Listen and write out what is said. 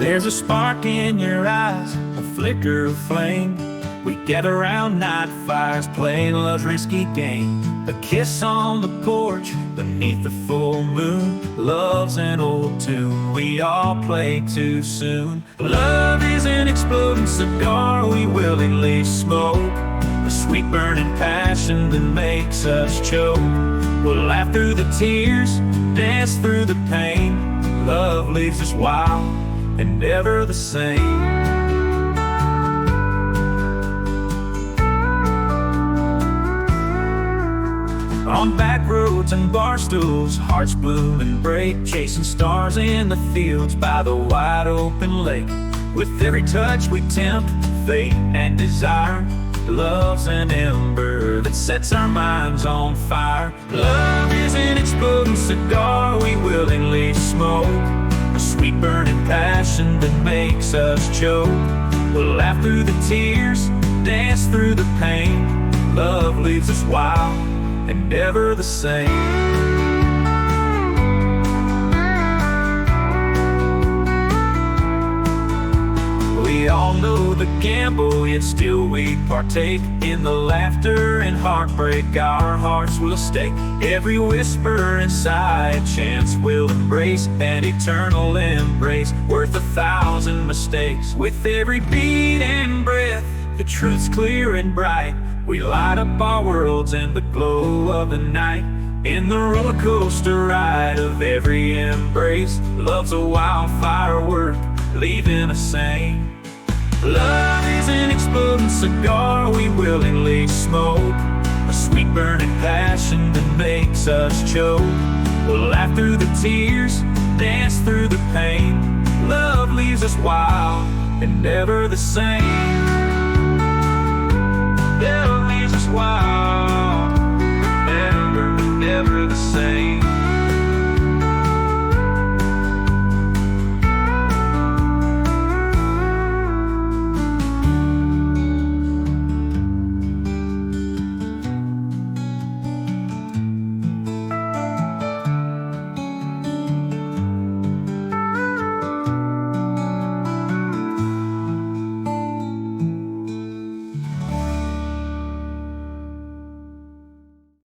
There's a spark in your eyes, a flicker of flame. We gather around night fires, playing love's risky game. A kiss on the porch, beneath the full moon. Love's an old tune, we all play too soon. Love is an exploding cigar we willingly smoke. A sweet burning passion that makes us choke. We'll laugh through the tears, dance through the pain. Love leaves us wild and never the same. On back roads and bar stools, hearts bloom and break, chasing stars in the fields by the wide open lake. With every touch we tempt fate and desire. Love's an ember that sets our minds on fire. Love is an exploding cigar we willingly smoke. A sweet burning passion that makes us choke. We'll laugh through the tears, dance through the pain. Love leaves us wild and never the same. We all know the gamble, yet still we partake in the laughter and heartbreak. Our hearts will stake. Every whisper inside, a chance we'll embrace. An eternal embrace, worth 1,000 mistakes. With every beat and breath, the truth's clear and bright. We light up our worlds in the glow of the night. In the roller coaster ride of every embrace, love's a wildfire work, leaving us sane. Love is an exploding cigar we willingly smoke. A sweet burning passion that makes us choke. We'll laugh through the tears, dance through the pain. Love leaves us wild and never the same. Love leaves us wild, never the same.